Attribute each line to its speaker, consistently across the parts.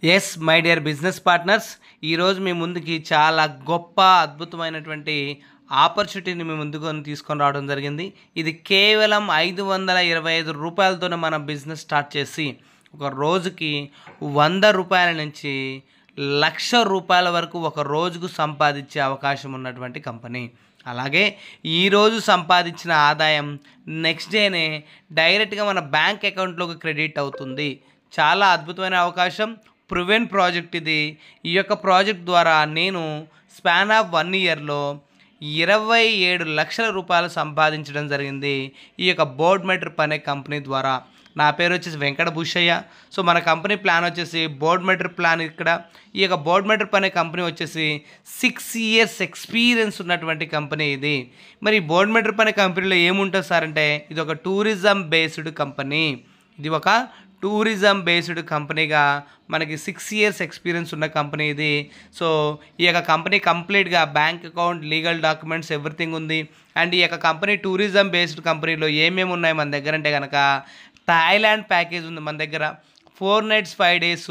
Speaker 1: Yes my dear business partners, ఈరోజు మీ ముందుకి చాలా గొప్ప అద్భుతమైనటువంటి ఆపర్చునిటీని మీ ముందుకు తీసుకొని రావడం జరిగింది. ఇది కేవలం 525 రూపాయలతోనే మన బిజినెస్ స్టార్ట్ చేసి ఒక రోజుకి 100 రూపాయల నుంచి 1,00,000 రూపాయల వరకు ఒక రోజుకు సంపాదించే అవకాశం ఉన్నటువంటి కంపెనీ. అలాగే ఈరోజు సంపాదించిన ఆదాయం నెక్స్ట్ డేనే డైరెక్ట్గా మన బ్యాంక్ అకౌంట్లోకి క్రెడిట్ అవుతుంది. చాలా అద్భుతమైన అవకాశం. ప్రూవెన్ ప్రాజెక్ట్ ఇది. ఈ యొక్క ప్రాజెక్ట్ ద్వారా నేను స్పాన్ ఆఫ్ 1 ఇయర్లో 27 లక్షల రూపాయలు సంపాదించడం జరిగింది ఈ యొక్క బోర్డ్ మెట్రిప్ అనే కంపెనీ ద్వారా. నా పేరు వచ్చేసి వెంకట భూషయ్య. సో మన కంపెనీ ప్లాన్ వచ్చేసి బోర్డ్ మెట్రిప్ ప్లాన్. ఇక్కడ ఈ యొక్క బోర్డ్ మెట్రిప్ అనే కంపెనీ వచ్చేసి 6 ఇయర్స్ ఎక్స్పీరియన్స్ ఉన్నటువంటి కంపెనీ ఇది. మరి బోర్డ్ మెట్రిప్ అనే కంపెనీలో ఏముంటుంది సార్ అంటే, ఇది ఒక టూరిజం బేస్డ్ కంపెనీ. ఇది ఒక టూరిజం బేస్డ్ కంపెనీగా మనకి 6 ఇయర్స్ ఎక్స్పీరియన్స్ ఉన్న కంపెనీ ఇది. సో ఈ యొక్క కంపెనీ కంప్లీట్గా bank account, legal documents everything ఉంది. అండ్ ఈ యొక్క కంపెనీ టూరిజం బేస్డ్ కంపెనీలో ఏమేమి ఉన్నాయి మన దగ్గర అంటే కనుక, థాయిలాండ్ ప్యాకేజ్ ఉంది మన దగ్గర. 4 nights 5 days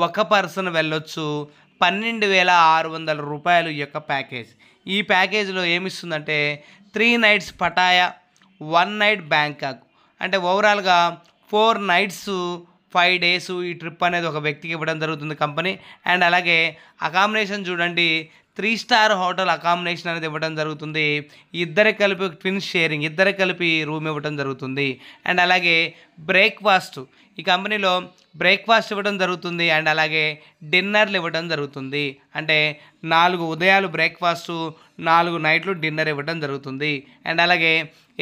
Speaker 1: ఒక పర్సన్ వెళ్ళొచ్చు. 12,600 రూపాయలు ఈ యొక్క ప్యాకేజ్. ఈ ప్యాకేజ్లో ఏమిస్తుందంటే 3 nights పటాయా, 1 night బ్యాంకాక్. అంటే ఓవరాల్గా 4 nights 5 days ఈ ట్రిప్ అనేది ఒక వ్యక్తికి ఇవ్వడం జరుగుతుంది కంపెనీ. అండ్ అలాగే అకామిడేషన్ చూడండి, 3 star హోటల్ అకామిడేషన్ అనేది ఇవ్వడం జరుగుతుంది. ఇద్దరు కలిపి ట్విన్స్ షేరింగ్, ఇద్దరు కలిపి రూమ్ ఇవ్వడం జరుగుతుంది. అండ్ అలాగే బ్రేక్ఫాస్ట్, ఈ కంపెనీలో బ్రేక్ఫాస్ట్ ఇవ్వడం జరుగుతుంది. అండ్ అలాగే డిన్నర్లు ఇవ్వడం జరుగుతుంది. అంటే 4 ఉదయాలు బ్రేక్ఫాస్టు, 4 నైట్లు డిన్నర్ ఇవ్వడం జరుగుతుంది. అండ్ అలాగే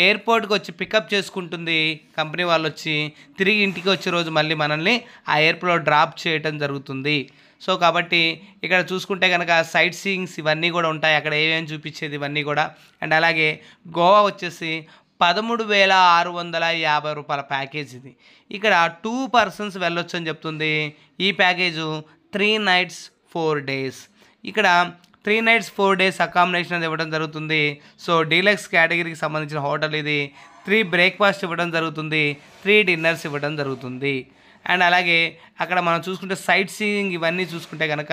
Speaker 1: ఎయిర్పోర్ట్కి వచ్చి పికప్ చేసుకుంటుంది కంపెనీ వాళ్ళు. వచ్చి తిరిగి ఇంటికి వచ్చే రోజు మళ్ళీ మనల్ని ఆ ఎయిర్పోర్ట్లో డ్రాప్ చేయడం జరుగుతుంది. సో కాబట్టి ఇక్కడ చూసుకుంటే కనుక సైట్ సీయింగ్స్ ఇవన్నీ కూడా ఉంటాయి, అక్కడ ఏమేమి చూపించేది ఇవన్నీ కూడా. అండ్ అలాగే గోవా వచ్చేసి 13,650 రూపాయల ప్యాకేజ్ ఇది. ఇక్కడ 2 persons వెళ్ళొచ్చు అని చెప్తుంది. ఈ ప్యాకేజు 3 nights 4 days. ఇక్కడ 3 nights 4 days అకామిడేషన్ అనేది ఇవ్వడం జరుగుతుంది. సో డీలక్స్ కేటగిరీకి సంబంధించిన హోటల్ ఇది. 3 breakfast ఇవ్వడం జరుగుతుంది, 3 dinners ఇవ్వడం జరుగుతుంది. అండ్ అలాగే అక్కడ మనం చూసుకుంటే సైట్ సీయింగ్ ఇవన్నీ చూసుకుంటే కనుక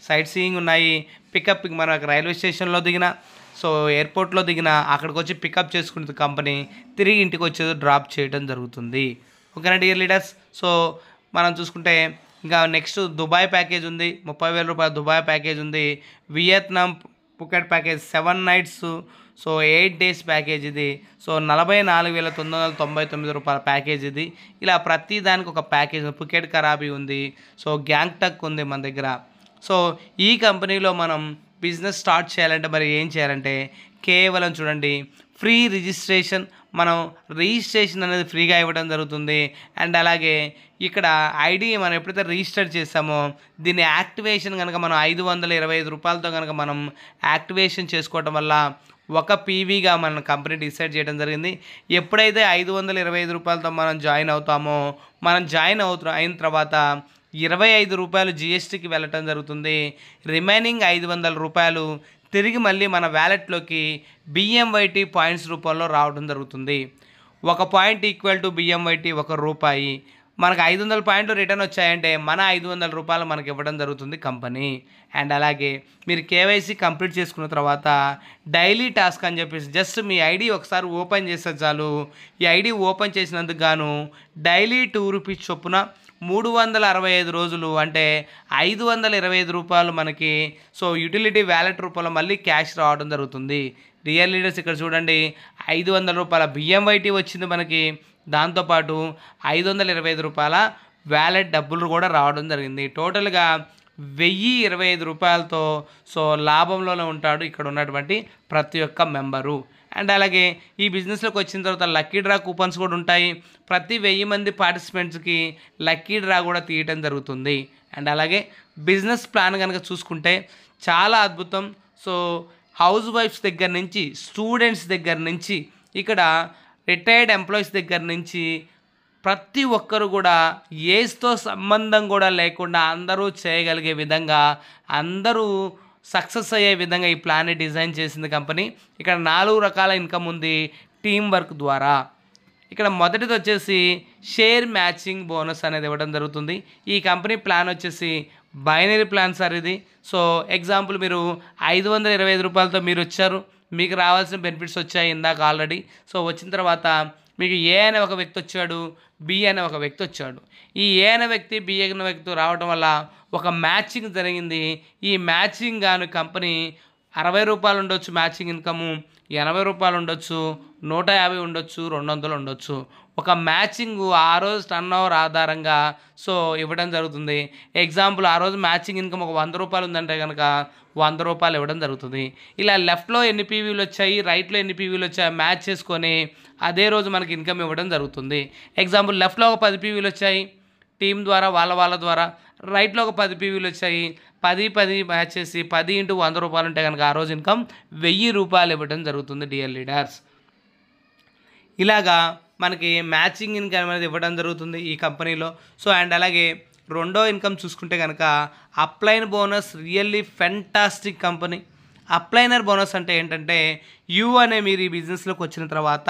Speaker 1: సైట్ సీయింగ్ ఉన్నాయి. పికప్ మనం రైల్వే స్టేషన్లో దిగిన, సో ఎయిర్పోర్ట్లో దిగిన, అక్కడికి వచ్చి పికప్ చేసుకుంటుంది కంపెనీ, తిరిగి ఇంటికి వచ్చేది డ్రాప్ చేయడం జరుగుతుంది. ఓకేనా డియర్ లీడర్స్. సో మనం చూసుకుంటే ఇంకా నెక్స్ట్ దుబాయ్ ప్యాకేజ్ ఉంది, 30,000 రూపాయల దుబాయ్ ప్యాకేజ్ ఉంది. Vietnam Phuket package 7 nights, so 8 days package ఇది. సో 44,999 రూపాయల ప్యాకేజ్ ఇది. ఇలా ప్రతి దానికి ఒక ప్యాకేజ్. పుకెట్ కరాబీ ఉంది, సో గ్యాంగ్టక్ ఉంది మన దగ్గర. సో ఈ కంపెనీలో మనం బిజినెస్ స్టార్ట్ చేయాలంటే మరి ఏం చేయాలంటే, కేవలం చూడండి ఫ్రీ రిజిస్ట్రేషన్, మనం రిజిస్ట్రేషన్ అనేది ఫ్రీగా ఇవ్వడం జరుగుతుంది. అండ్ అలాగే ఇక్కడ ఐడి మనం ఎప్పుడైతే రిజిస్టర్ చేస్తామో దీన్ని యాక్టివేషన్ కనుక మనం 525 రూపాయలతో కనుక మనం యాక్టివేషన్ చేసుకోవటం వల్ల ఒక పీవీగా మన కంపెనీ డిసైడ్ చేయడం జరిగింది. ఎప్పుడైతే 525 రూపాయలతో మనం జాయిన్ అవుతామో, మనం జాయిన్ అయిన తర్వాత 25 రూపాయలు జిఎస్టీకి వెళ్ళటం జరుగుతుంది. రిమైనింగ్ 500 రూపాయలు తిరిగి మళ్ళీ మన వ్యాలెట్లోకి బిఎంవైటీ పాయింట్స్ రూపంలో రావడం జరుగుతుంది. 1 పాయింట్ ఈక్వల్ టు బిఎంవైటీ 1 రూపాయి. మనకు 500 పాయింట్లు రిటర్న్ వచ్చాయంటే మన 500 రూపాయలు మనకి ఇవ్వడం జరుగుతుంది కంపెనీ. అండ్ అలాగే మీరు కేవైసీ కంప్లీట్ చేసుకున్న తర్వాత డైలీ టాస్క్ అని చెప్పేసి జస్ట్ మీ ఐడి ఒకసారి ఓపెన్ చేస్తే చాలు. ఈ ఐడి ఓపెన్ చేసినందుకు గాను డైలీ 2 రూపీస్ చొప్పున 365 రోజులు అంటే 525 రూపాయలు మనకి సో యూటిలిటీ వ్యాలెట్ రూపంలో మళ్ళీ క్యాష్ రావడం జరుగుతుంది. రియల్ లీడర్స్ ఇక్కడ చూడండి, 500 రూపాయల బిఎంవైటీ వచ్చింది మనకి, దాంతోపాటు 525 రూపాయల వ్యాలెట్ డబ్బులు కూడా రావడం జరిగింది. టోటల్గా 1,025 రూపాయలతో సో లాభంలోనే ఉంటాడు ఇక్కడ ఉన్నటువంటి ప్రతి ఒక్క మెంబరు. అండ్ అలాగే ఈ బిజినెస్లోకి వచ్చిన తర్వాత లక్కీ డ్రా కూపన్స్ కూడా ఉంటాయి. ప్రతి 1000 మంది పార్టిసిపెంట్స్కి లక్కీ డ్రా కూడా తీయటం జరుగుతుంది. అండ్ అలాగే బిజినెస్ ప్లాన్ కనుక చూసుకుంటే చాలా అద్భుతం. సో హౌస్ వైఫ్స్ దగ్గర నుంచి, స్టూడెంట్స్ దగ్గర నుంచి, ఇక్కడ రిటైర్డ్ ఎంప్లాయీస్ దగ్గర నుంచి ప్రతి ఒక్కరు కూడా ఏజ్తో సంబంధం కూడా లేకుండా అందరూ చేయగలిగే విధంగా, అందరూ సక్సెస్ అయ్యే విధంగా ఈ ప్లాన్ని డిజైన్ చేసింది కంపెనీ. ఇక్కడ 4 రకాల ఇన్కమ్ ఉంది టీం వర్క్ ద్వారా. ఇక్కడ మొదటిది వచ్చేసి షేర్ మ్యాచింగ్ బోనస్ అనేది ఇవ్వడం జరుగుతుంది. ఈ కంపెనీ ప్లాన్ వచ్చేసి బైనరీ ప్లాన్ సార్ ఇది. సో ఎగ్జాంపుల్ మీరు 525 రూపాయలతో మీరు వచ్చారు, మీకు రావాల్సిన బెనిఫిట్స్ వచ్చాయి ఇందాక ఆల్రెడీ. సో వచ్చిన తర్వాత మీకు ఏ అనే ఒక వ్యక్తి వచ్చాడు, బి అనే ఒక వ్యక్తి వచ్చాడు. ఈ ఏ అనే వ్యక్తి, బి అనే వ్యక్తి రావడం వల్ల ఒక మ్యాచింగ్ జరిగింది. ఈ మ్యాచింగ్ గాను కంపెనీ 60 రూపాయలు ఉండొచ్చు మ్యాచింగ్ ఇన్కము, 80 రూపాయలు ఉండొచ్చు, 150 ఉండొచ్చు, 200 ఉండొచ్చు. ఒక మ్యాచింగ్ ఆ రోజు టర్న్ ఓవర్ ఆధారంగా సో ఇవ్వడం జరుగుతుంది. ఎగ్జాంపుల్ ఆ రోజు మ్యాచింగ్ ఇన్కమ్ ఒక 100 రూపాయలు ఉందంటే కనుక 100 రూపాయలు ఇవ్వడం జరుగుతుంది. ఇలా లెఫ్ట్లో ఎన్ని పీవీలు వచ్చాయి, రైట్లో ఎన్ని పీవీలు వచ్చాయి మ్యాచ్ చేసుకొని అదే రోజు మనకి ఇన్కమ్ ఇవ్వడం జరుగుతుంది. ఎగ్జాంపుల్ లెఫ్ట్లో ఒక 10 పీవీలు వచ్చాయి టీం ద్వారా, వాళ్ళ ద్వారా. రైట్లో ఒక 10 పీవీలు వచ్చాయి, 10 మ్యాచ్ చేసి 10 × 100 రూపాయలు ఉంటే కనుక ఆ రోజు ఇన్కమ్ 1000 రూపాయలు ఇవ్వడం జరుగుతుంది డియర్ లీడర్స్. ఇలాగా మనకి మ్యాచింగ్ ఇన్కమ్ అనేది ఇవ్వడం జరుగుతుంది ఈ కంపెనీలో. సో అండ్ అలాగే రెండో ఇన్కమ్ చూసుకుంటే కనుక upline bonus, really fantastic company. అప్లైనర్ బోనస్ అంటే ఏంటంటే యూ అనే మీరు ఈ బిజినెస్లోకి వచ్చిన తర్వాత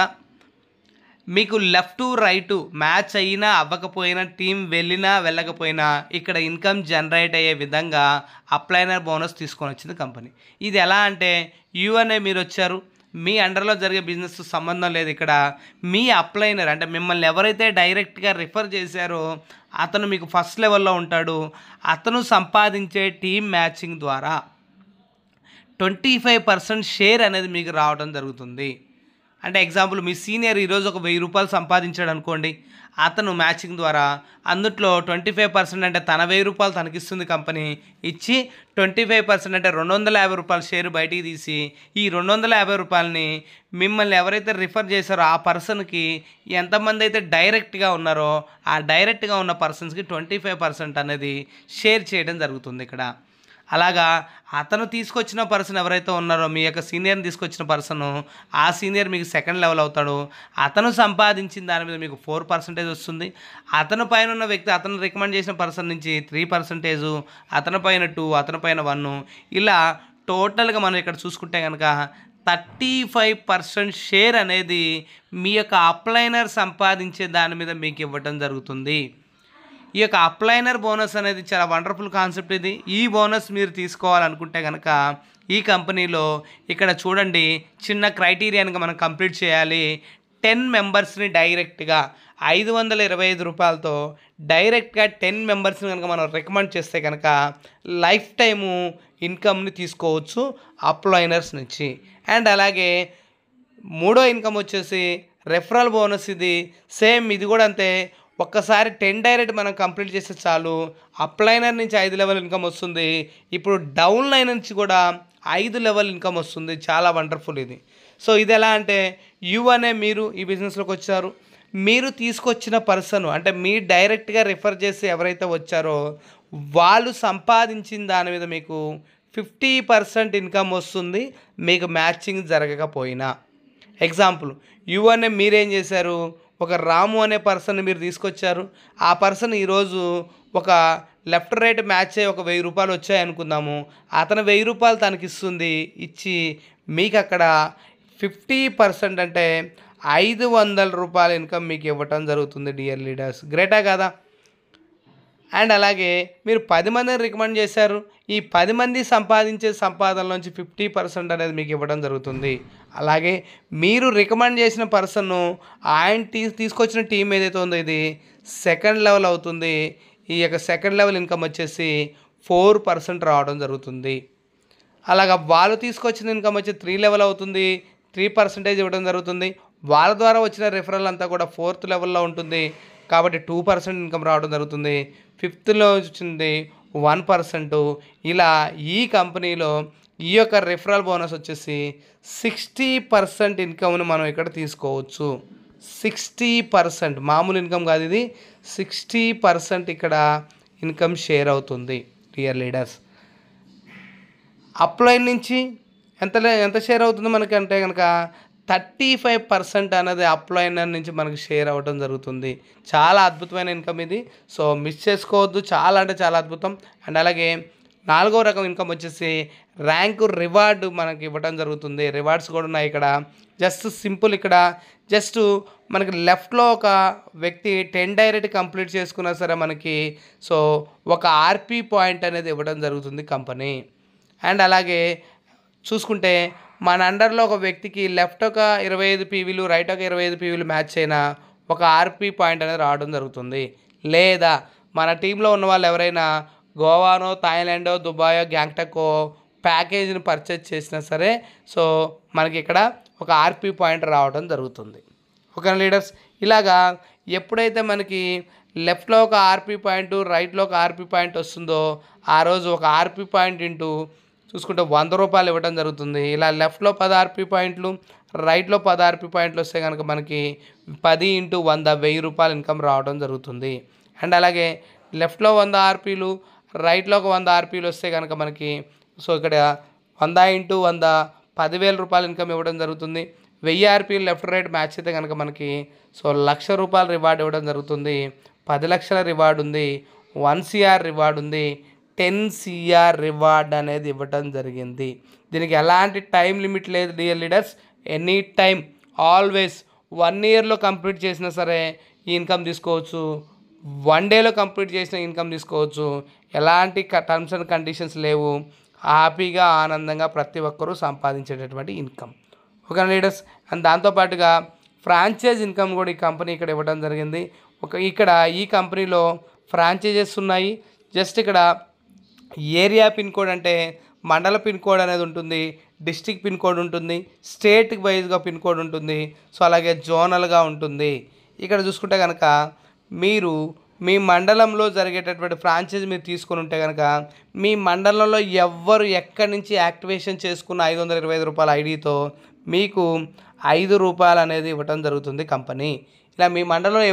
Speaker 1: మీకు లెఫ్ట్ రైట్ మ్యాచ్ అయినా అవ్వకపోయినా, టీం వెళ్ళినా వెళ్ళకపోయినా ఇక్కడ ఇన్కమ్ జనరేట్ అయ్యే విధంగా అప్లైనర్ బోనస్ తీసుకొని వచ్చింది కంపెనీ. ఇది ఎలా అంటే యూ అనే మీరు వచ్చారు, మీ అండర్లో జరిగే బిజినెస్ సంబంధం లేదు. ఇక్కడ మీ అప్లైనర్ అంటే మిమ్మల్ని ఎవరైతే డైరెక్ట్గా రిఫర్ చేశారో అతను మీకు ఫస్ట్ లెవెల్లో ఉంటాడు. అతను సంపాదించే టీమ్ మ్యాచింగ్ ద్వారా 25% షేర్ అనేది మీకు రావడం జరుగుతుంది. అంటే ఎగ్జాంపుల్ మీ సీనియర్ ఈరోజు ఒక 1000 రూపాయలు సంపాదించాడు అనుకోండి, అతను మ్యాచింగ్ ద్వారా అందుట్లో 25% అంటే తన 1000 రూపాయలు తనకిస్తుంది కంపెనీ. ఇచ్చి 25% అంటే 250 రూపాయల షేర్ బయటికి తీసి ఈ 250 రూపాయలని మిమ్మల్ని ఎవరైతే రిఫర్ చేశారో ఆ పర్సన్కి ఎంతమంది అయితే డైరెక్ట్గా ఉన్నారో ఆ డైరెక్ట్గా ఉన్న పర్సన్స్కి 25% అనేది షేర్ చేయడం జరుగుతుంది ఇక్కడ. అలాగా అతను తీసుకొచ్చిన పర్సన్ ఎవరైతే ఉన్నారో మీ యొక్క సీనియర్ని తీసుకొచ్చిన పర్సను, ఆ సీనియర్ మీకు సెకండ్ లెవెల్ అవుతాడు. అతను సంపాదించిన దాని మీద మీకు 4% వస్తుంది. అతను పైన ఉన్న వ్యక్తి అతను రికమెండ్ చేసిన పర్సన్ నుంచి 3%, అతని పైన 2, అతని పైన 1, ఇలా టోటల్గా మనం ఇక్కడ చూసుకుంటే కనుక 35% షేర్ అనేది మీ యొక్క అప్లైనర్ సంపాదించే దాని మీద మీకు ఇవ్వటం జరుగుతుంది. ఈ యొక్క అప్లైనర్ బోనస్ అనేది చాలా వండర్ఫుల్ కాన్సెప్ట్ ఇది. ఈ బోనస్ మీరు తీసుకోవాలనుకుంటే కనుక ఈ కంపెనీలో ఇక్కడ చూడండి చిన్న క్రైటీరియాని మనం కంప్లీట్ చేయాలి. 10 మెంబర్స్ని డైరెక్ట్గా 525 రూపాయలతో డైరెక్ట్గా 10 మెంబర్స్ని కనుక మనం రికమెండ్ చేస్తే కనుక లైఫ్ టైము ఇన్కమ్ని తీసుకోవచ్చు అప్లైనర్స్ నుంచి. అండ్ అలాగే మూడో ఇన్కమ్ వచ్చేసి రెఫరల్ బోనస్. ఇది సేమ్, ఇది కూడా అంతే. ఒక్కసారి 10 డైరెక్ట్ మనం కంప్లీట్ చేస్తే చాలు అప్లైనర్ నుంచి 5 లెవెల్ ఇన్కమ్ వస్తుంది. ఇప్పుడు డౌన్ లైన్ నుంచి కూడా 5 లెవెల్ ఇన్కమ్ వస్తుంది. చాలా వండర్ఫుల్ ఇది. సో ఇది ఎలా అంటే యూ అనే మీరు ఈ బిజినెస్లోకి వచ్చారు, మీరు తీసుకొచ్చిన పర్సన్ అంటే మీ డైరెక్ట్గా రిఫర్ చేసి ఎవరైతే వచ్చారో వాళ్ళు సంపాదించిన దాని మీద మీకు 50% ఇన్కమ్ వస్తుంది మీకు మ్యాచింగ్ జరగకపోయినా. ఎగ్జాంపుల్ యూ అనే మీరేం చేశారు, ఒక రాము అనే పర్సన్ మీరు తీసుకొచ్చారు. ఆ పర్సన్ ఈరోజు ఒక లెఫ్ట్ రైట్ మ్యాచ్ అయ్యి ఒక 1000 రూపాయలు వచ్చాయి అనుకుందాము. అతను 1000 రూపాయలు తనకి ఇస్తుంది. ఇచ్చి మీకు అక్కడ 50% అంటే 500 రూపాయల ఇన్కమ్ మీకు ఇవ్వటం జరుగుతుంది డియర్ లీడర్స్. గ్రేటా కదా? అండ్ అలాగే మీరు 10 మందిని రికమెండ్ చేశారు. ఈ 10 మంది సంపాదించే సంపాదనలోంచి 50% అనేది మీకు ఇవ్వడం జరుగుతుంది. అలాగే మీరు రికమెండ్ చేసిన పర్సన్ను ఆయన తీసుకొచ్చిన టీం ఏదైతే ఉందో ఇది సెకండ్ లెవెల్ అవుతుంది. ఈ యొక్క సెకండ్ లెవెల్ ఇన్కమ్ వచ్చేసి 4% రావడం జరుగుతుంది. అలాగా వాళ్ళు తీసుకొచ్చిన ఇన్కమ్ వచ్చి 3 లెవెల్ అవుతుంది, 3% ఇవ్వడం జరుగుతుంది. వాళ్ళ ద్వారా వచ్చిన రిఫరల్ అంతా కూడా 4th లెవెల్లో ఉంటుంది కాబట్టి 2% ఇన్కమ్ రావడం జరుగుతుంది. 5th వచ్చింది 1%. ఇలా ఈ కంపెనీలో ఈ యొక్క రిఫరల్ బోనస్ వచ్చేసి 60% ఇన్కమ్ని మనం ఇక్కడ తీసుకోవచ్చు. 60% మామూలు ఇన్కమ్ కాదు ఇది, 60% ఇక్కడ ఇన్కమ్ షేర్ అవుతుంది డియర్ లీడర్స్. అప్లైన్ నుంచి ఎంత షేర్ అవుతుంది మనకి అంటే కనుక 35% అనేది అప్లైనర్ నుంచి మనకి షేర్ అవ్వడం జరుగుతుంది. చాలా అద్భుతమైన ఇన్కమ్ ఇది. సో మిస్ చేసుకోవద్దు, చాలా అంటే చాలా అద్భుతం. అండ్ అలాగే నాలుగో రకం ఇన్కమ్ వచ్చేసి ర్యాంకు రివార్డు మనకి ఇవ్వడం జరుగుతుంది. రివార్డ్స్ కూడా ఉన్నాయి ఇక్కడ. జస్ట్ సింపుల్ ఇక్కడ జస్ట్ మనకి లెఫ్ట్లో ఒక వ్యక్తి 10 డైరెక్ట్ కంప్లీట్ చేసుకున్నా సరే మనకి సో ఒక ఆర్పీ పాయింట్ అనేది ఇవ్వడం జరుగుతుంది కంపెనీ. అండ్ అలాగే చూసుకుంటే మన అండర్లో ఒక వ్యక్తికి లెఫ్ట్ ఒక 25 పీవీలు రైట్ ఒక 25 పీవీలు మ్యాచ్ అయినా ఒక ఆర్పీ పాయింట్ అనేది రావడం జరుగుతుంది. లేదా మన టీంలో ఉన్న వాళ్ళు ఎవరైనా గోవానో థాయిలాండో దుబాయో గ్యాంగ్టాకో ప్యాకేజీని పర్చేజ్ చేసినా సరే సో మనకి ఇక్కడ ఒక ఆర్పీ పాయింట్ రావడం జరుగుతుంది. ఓకేనా లీడర్స్, ఇలాగా ఎప్పుడైతే మనకి లెఫ్ట్లో ఒక ఆర్పీ పాయింట్ రైట్లో ఒక ఆర్పీ పాయింట్ వస్తుందో ఆ రోజు ఒక ఆర్పీ పాయింట్ ఇంటూ చూసుకుంటే 100 రూపాయలు ఇవ్వడం జరుగుతుంది. ఇలా లెఫ్ట్లో 10 ఆర్పీ పాయింట్లు రైట్లో 10 ఆర్పీ పాయింట్లు వస్తే కనుక మనకి 10 × 100 1000 రూపాయలు ఇన్కమ్ రావడం జరుగుతుంది. అండ్ అలాగే లెఫ్ట్లో 100 ఆర్పీలు రైట్లో ఒక 100 ఆర్పీలు వస్తే కనుక మనకి సో ఇక్కడ 100 × 100 10,000 రూపాయలు ఇన్కమ్ ఇవ్వడం జరుగుతుంది. 1000 ఆర్పీలు లెఫ్ట్ రైట్ మ్యాచ్ అయితే కనుక మనకి సో 1,00,000 రూపాయలు రివార్డ్ ఇవ్వడం జరుగుతుంది. 10 లక్షల రివార్డ్ ఉంది, 1 CR రివార్డ్ ఉంది, 10 CR రివార్డ్ అనేది ఇవ్వడం జరిగింది. దీనికి ఎలాంటి టైం లిమిట్ లేదు dear leaders, any time always 1 ఇయర్లో కంప్లీట్ చేసినా సరే ఈ ఇన్కమ్ తీసుకోవచ్చు, 1 డేలో కంప్లీట్ చేసిన ఇన్కమ్ తీసుకోవచ్చు. ఎలాంటి టర్మ్స్ అండ్ కండిషన్స్ లేవు. హ్యాపీగా ఆనందంగా ప్రతి ఒక్కరూ సంపాదించేటటువంటి ఇన్కమ్. ఓకేనా లీడర్స్, అండ్ దాంతోపాటుగా ఫ్రాంచైజ్ ఇన్కమ్ కూడా ఈ కంపెనీ ఇక్కడ ఇవ్వడం జరిగింది. ఇక్కడ ఈ కంపెనీలో ఫ్రాంచైజెస్ ఉన్నాయి. జస్ట్ ఇక్కడ ఏరియా పిన్ కోడ్ అంటే మండల పిన్ కోడ్ అనేది ఉంటుంది, డిస్ట్రిక్ట్ పిన్ కోడ్ ఉంటుంది, స్టేట్ వైజ్గా పిన్ కోడ్ ఉంటుంది, సో అలాగే జోనల్గా ఉంటుంది. ఇక్కడ చూసుకుంటే కనుక మీరు మీ మండలంలో జరిగేటటువంటి ఫ్రాంచైజ్ మీరు తీసుకొని ఉంటే కనుక మీ మండలంలో ఎవ్వరు ఎక్కడి నుంచి యాక్టివేషన్ చేసుకున్న 525 రూపాయల ఐడితో మీకు 5 రూపాయలు అనేది ఇవ్వటం జరుగుతుంది కంపెనీ. ఇలా మీ మండలంలో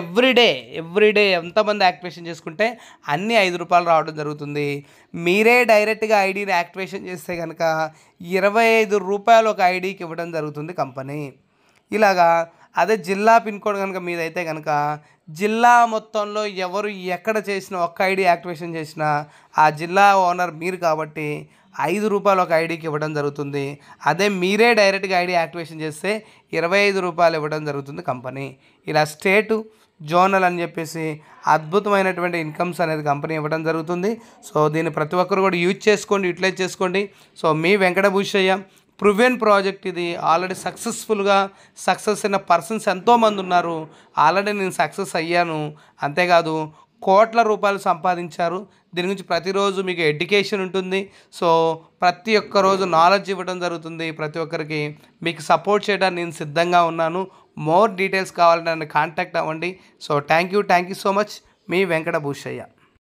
Speaker 1: ఎవ్రీడే ఎంతమంది యాక్టివేషన్ చేసుకుంటే అన్నీ 5 రూపాయలు రావడం జరుగుతుంది. మీరే డైరెక్ట్గా ఐడిని యాక్టివేషన్ చేస్తే కనుక 25 రూపాయలు ఒక ఐడికి ఇవ్వడం జరుగుతుంది కంపెనీ. ఇలాగా అదే జిల్లా పిన్ కోడ్ కనుక మీదైతే కనుక జిల్లా మొత్తంలో ఎవరు ఎక్కడ చేసినా ఒక్క ఐడి యాక్టివేషన్ చేసినా ఆ జిల్లా ఓనర్ మీరు కాబట్టి 5 రూపాయలు ఒక ఐడికి ఇవ్వడం జరుగుతుంది. అదే మీరే డైరెక్ట్గా ఐడి యాక్టివేషన్ చేస్తే 25 రూపాయలు ఇవ్వడం జరుగుతుంది కంపెనీ. ఇలా స్టేటు జోనల్ అని చెప్పేసి అద్భుతమైనటువంటి ఇన్కమ్స్ అనేది కంపెనీ ఇవ్వడం జరుగుతుంది. సో దీన్ని ప్రతి ఒక్కరు కూడా యూటిలైజ్ చేసుకోండి. సో మీ వెంకట భూషయ్య ప్రూవెన్ ప్రాజెక్ట్ ఇది. ఆల్రెడీ సక్సెస్ అయిన పర్సన్స్ ఎంతోమంది ఉన్నారు. ఆల్రెడీ నేను సక్సెస్ అయ్యాను, అంతేకాదు కోట్ల రూపాయలు సంపాదించారు. దీని గురించి ప్రతిరోజు మీకు ఎడ్యుకేషన్ ఉంటుంది. సో ప్రతి ఒక్క రోజు నాలెడ్జ్ ఇవ్వడం జరుగుతుంది. ప్రతి ఒక్కరికి మీకు సపోర్ట్ చేయడానికి నేను సిద్ధంగా ఉన్నాను. మోర్ డీటెయిల్స్ కావాలంటే నన్ను కాంటాక్ట్ అవ్వండి. So thank you so much. Me Venkata Bhushayya.